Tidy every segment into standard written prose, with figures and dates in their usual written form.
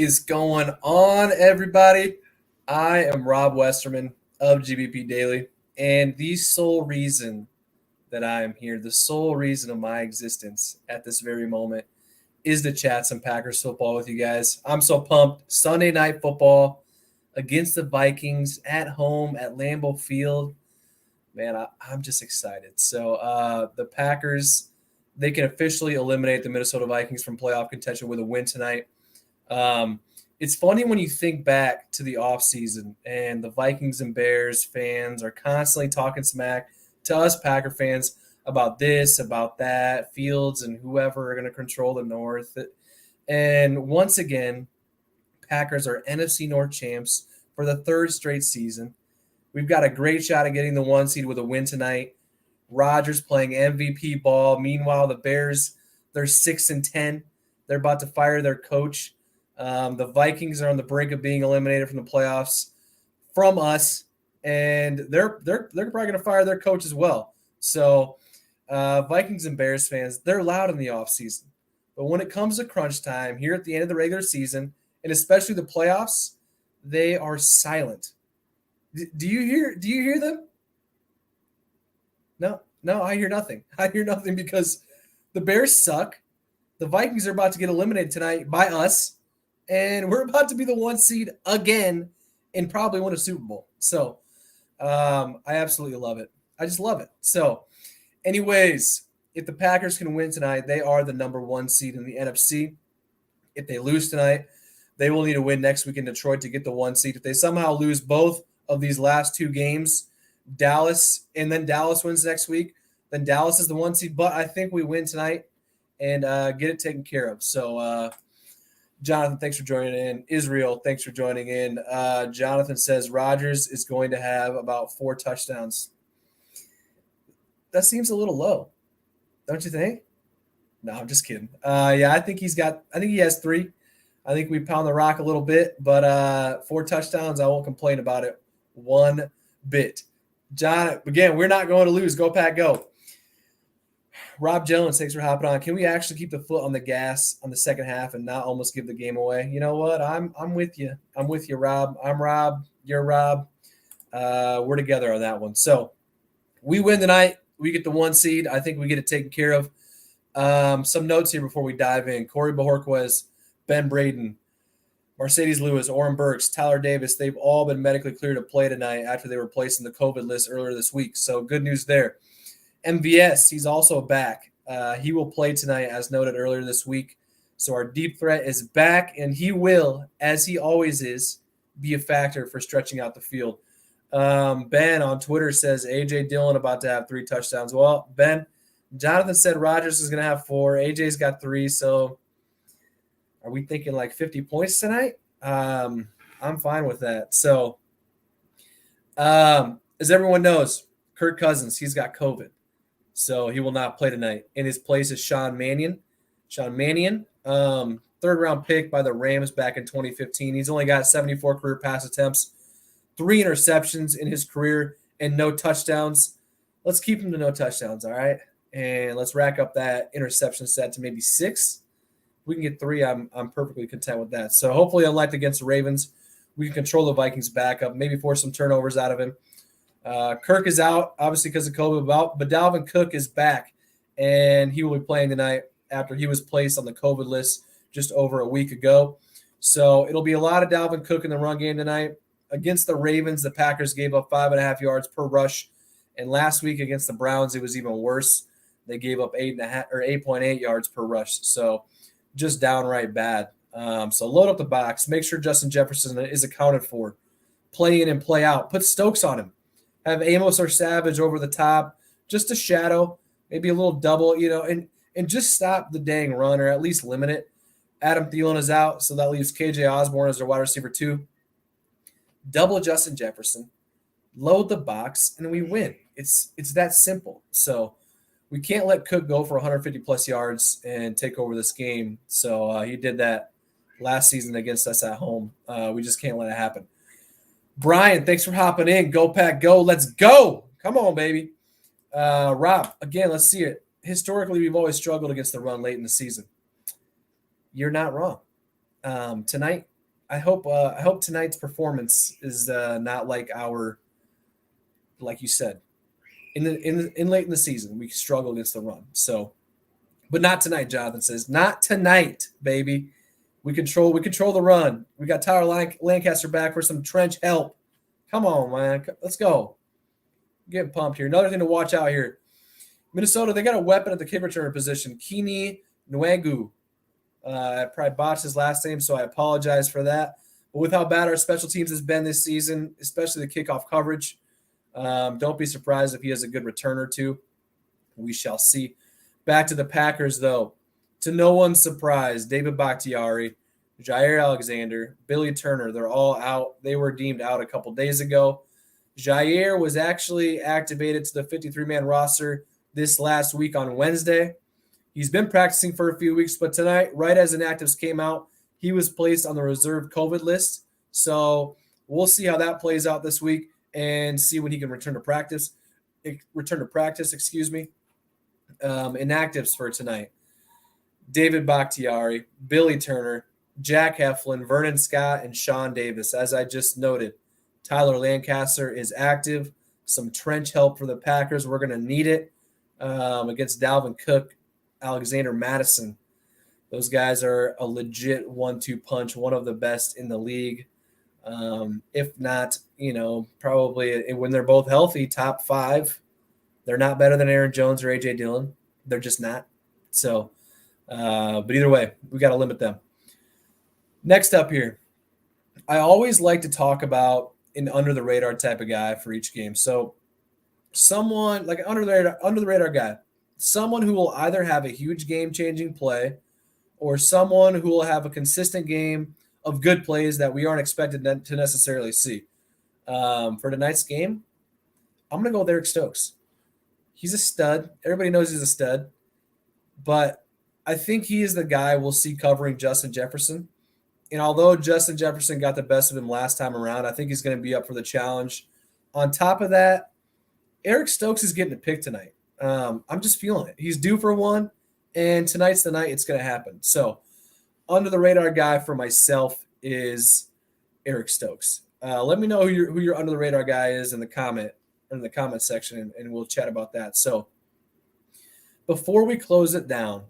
is going on, everybody? I am Rob Westerman of GBP Daily, and the sole reason that I am here, the sole reason of my existence at this very moment, is to chat some Packers football with you guys. I'm so pumped. Sunday night football against the Vikings at home at Lambeau Field. Man, I'm just excited. So the Packers, they can officially eliminate the Minnesota Vikings from playoff contention with a win tonight. It's funny when you think back to the offseason and the Vikings and Bears fans are constantly talking smack to us Packer fans about this, about that, Fields and whoever are going to control the North. And once again, Packers are NFC North champs for the third straight season. We've got a great shot at getting the 1 seed with a win tonight. Rodgers playing MVP ball. Meanwhile, the Bears, they're 6-10. They're about to fire their coach. The Vikings are on the brink of being eliminated from the playoffs from us, and they're probably going to fire their coach as well. So Vikings and Bears fans, they're loud in the offseason. But when it comes to crunch time, here at the end of the regular season, and especially the playoffs, they are silent. Do you hear them? No, I hear nothing. I hear nothing because the Bears suck. The Vikings are about to get eliminated tonight by us, and we're about to be the 1 seed again and probably win a Super Bowl. So I absolutely love it. I just love it. So anyways, if the Packers can win tonight, they are the number 1 seed in the NFC. If they lose tonight, they will need to win next week in Detroit to get the 1 seed. If they somehow lose both of these last 2 games, Dallas, and then Dallas wins next week, then Dallas is the 1 seed. But I think we win tonight and get it taken care of. So, Jonathan, thanks for joining in. Israel, thanks for joining in. Jonathan says Rodgers is going to have about 4 touchdowns. That seems a little low, don't you think? No, I'm just kidding. Yeah, I think he has 3. I think we pound the rock a little bit, but 4 touchdowns, I won't complain about it one bit. John, again, we're not going to lose. Go Pack, go. Rob Jones, thanks for hopping on. Can we actually keep the foot on the gas on the second half and not almost give the game away? You know what? I'm with you. I'm with you, Rob. I'm Rob. You're Rob. We're together on that one. So we win tonight. We get the 1 seed. I think we get it taken care of. Some notes here before we dive in. Corey Bojorquez, Ben Braden, Mercedes Lewis, Oren Burks, Tyler Davis, they've all been medically cleared to play tonight after they were placed in the COVID list earlier this week. So good news there. MVS, he's also back. He will play tonight, as noted earlier this week. So our deep threat is back, and he will, as he always is, be a factor for stretching out the field. Ben on Twitter says A.J. Dillon about to have 3 touchdowns. Well, Ben, Jonathan said Rodgers is going to have 4. A.J.'s got 3, so are we thinking like 50 points tonight? I'm fine with that. So as everyone knows, Kirk Cousins, he's got COVID. So he will not play tonight. In his place is Sean Mannion. Third-round pick by the Rams back in 2015. He's only got 74 career pass attempts, 3 interceptions in his career, and no touchdowns. Let's keep him to no touchdowns, all right? And let's rack up that interception set to maybe 6. We can get 3. I'm perfectly content with that. So hopefully, unlike against the Ravens, we can control the Vikings back up, maybe force some turnovers out of him. Kirk is out, obviously because of COVID, but Dalvin Cook is back, and he will be playing tonight after he was placed on the COVID list just over a week ago. So it'll be a lot of Dalvin Cook in the run game tonight. Against the Ravens, the Packers gave up 5.5 yards per rush, and last week against the Browns, it was even worse. They gave up 8.8 yards per rush. So just downright bad. So load up the box. Make sure Justin Jefferson is accounted for. Play in and play out. Put Stokes on him. Have Amos or Savage over the top. Just a shadow. Maybe a little double, and just stop the dang run or at least limit it. Adam Thielen is out, so that leaves KJ Osborne as their wide receiver 2. Double Justin Jefferson. Load the box, and we win. It's that simple. So we can't let Cook go for 150-plus yards and take over this game. So he did that last season against us at home. We just can't let it happen. Brian, thanks for hopping in. Go Pack, go. Let's go. Come on, baby. Rob, again, let's see it. Historically, we've always struggled against the run late in the season. You're not wrong. Tonight, I hope tonight's performance is not like you said, in late in the season we struggle against the run. So, but not tonight. Jonathan says, not tonight, baby. We control the run. We got Tyler Lancaster back for some trench help. Come on, man. Let's go. Getting pumped here. Another thing to watch out here. Minnesota, they got a weapon at the kick returner position. Kini Nwegu. I probably botched his last name, so I apologize for that. But with how bad our special teams has been this season, especially the kickoff coverage, don't be surprised if he has a good return or two. We shall see. Back to the Packers, though. To no one's surprise, David Bakhtiari, Jair Alexander, Billy Turner, they're all out. They were deemed out a couple days ago. Jair was actually activated to the 53-man roster this last week on Wednesday. He's been practicing for a few weeks, but tonight, right as Inactives came out, he was placed on the reserve COVID list. So we'll see how that plays out this week and see when he can return to practice. Inactives for tonight: David Bakhtiari, Billy Turner, Jack Heflin, Vernon Scott, and Sean Davis. As I just noted, Tyler Lancaster is active. Some trench help for the Packers. We're going to need it against Dalvin Cook, Alexander Madison. Those guys are a legit 1-2 punch, one of the best in the league. If not, probably when they're both healthy, top 5. They're not better than Aaron Jones or A.J. Dillon. They're just not. So, but either way, we got to limit them. Next up here, I always like to talk about an under-the-radar type of guy for each game. So someone like an under-the-radar guy, someone who will either have a huge game-changing play or someone who will have a consistent game of good plays that we aren't expected to necessarily see. For tonight's game, I'm going to go with Eric Stokes. He's a stud. Everybody knows he's a stud. But I think he is the guy we'll see covering Justin Jefferson. And although Justin Jefferson got the best of him last time around, I think he's going to be up for the challenge. On top of that, Eric Stokes is getting a pick tonight. I'm just feeling it. He's due for one, and tonight's the night it's going to happen. So, under the radar guy for myself is Eric Stokes. Let me know who your under the radar guy is in the comment section, and we'll chat about that. So, before we close it down,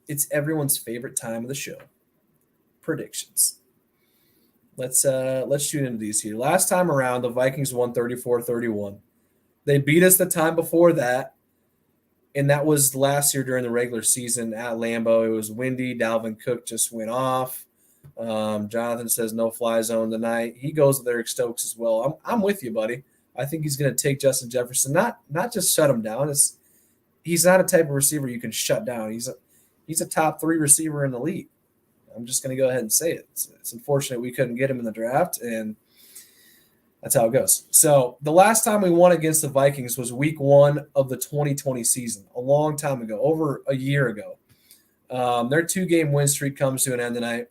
it's everyone's favorite time of the show. Predictions. Let's shoot into these here. Last time around, the Vikings won 34-31. They beat us the time before that, and that was last year during the regular season at Lambeau. It was windy. Dalvin Cook just went off. Jonathan says no fly zone tonight. He goes with Eric Stokes as well. I'm with you, buddy. I think he's going to take Justin Jefferson, not just shut him down. He's not a type of receiver you can shut down. He's a top 3 receiver in the league. I'm just going to go ahead and say it. It's unfortunate we couldn't get him in the draft, and that's how it goes. So the last time we won against the Vikings was week 1 of the 2020 season, a long time ago, over a year ago. Their 2-game win streak comes to an end tonight.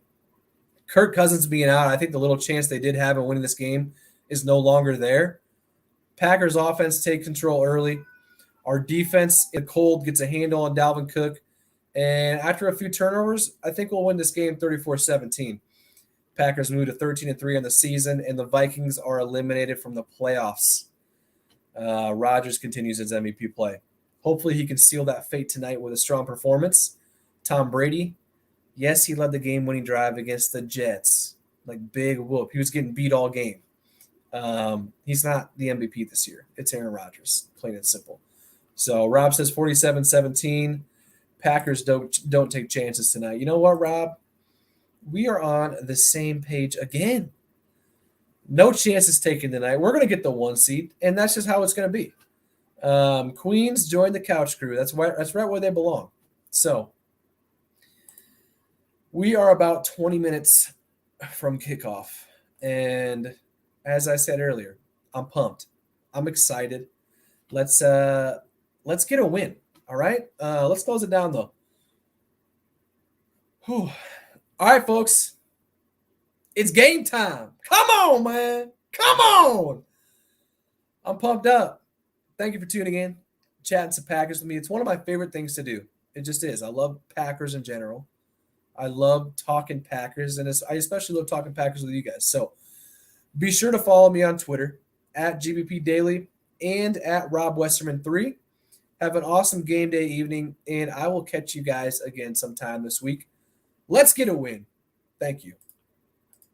Kirk Cousins being out, I think the little chance they did have in winning this game is no longer there. Packers offense take control early. Our defense in the cold gets a handle on Dalvin Cook. And after a few turnovers, I think we'll win this game 34-17. Packers move to 13-3 on the season, and the Vikings are eliminated from the playoffs. Rodgers continues his MVP play. Hopefully he can seal that fate tonight with a strong performance. Tom Brady, yes, he led the game-winning drive against the Jets. Like, big whoop. He was getting beat all game. He's not the MVP this year. It's Aaron Rodgers, plain and simple. So Rob says 47-17. Packers don't take chances tonight. You know what, Rob? We are on the same page again. No chances taken tonight. We're going to get the 1 seed, and that's just how it's going to be. Queens joined the couch crew. That's right where they belong. So we are about 20 minutes from kickoff, and as I said earlier, I'm pumped. I'm excited. Let's get a win. All right, let's close it down, though. Whew. All right, folks. It's game time. Come on, man. Come on. I'm pumped up. Thank you for tuning in, chatting some Packers with me. It's one of my favorite things to do. It just is. I love Packers in general. I love talking Packers, and I especially love talking Packers with you guys. So be sure to follow me on Twitter at GBP Daily and at Rob Westerman3. Have an awesome game day evening, and I will catch you guys again sometime this week. Let's get a win. Thank you.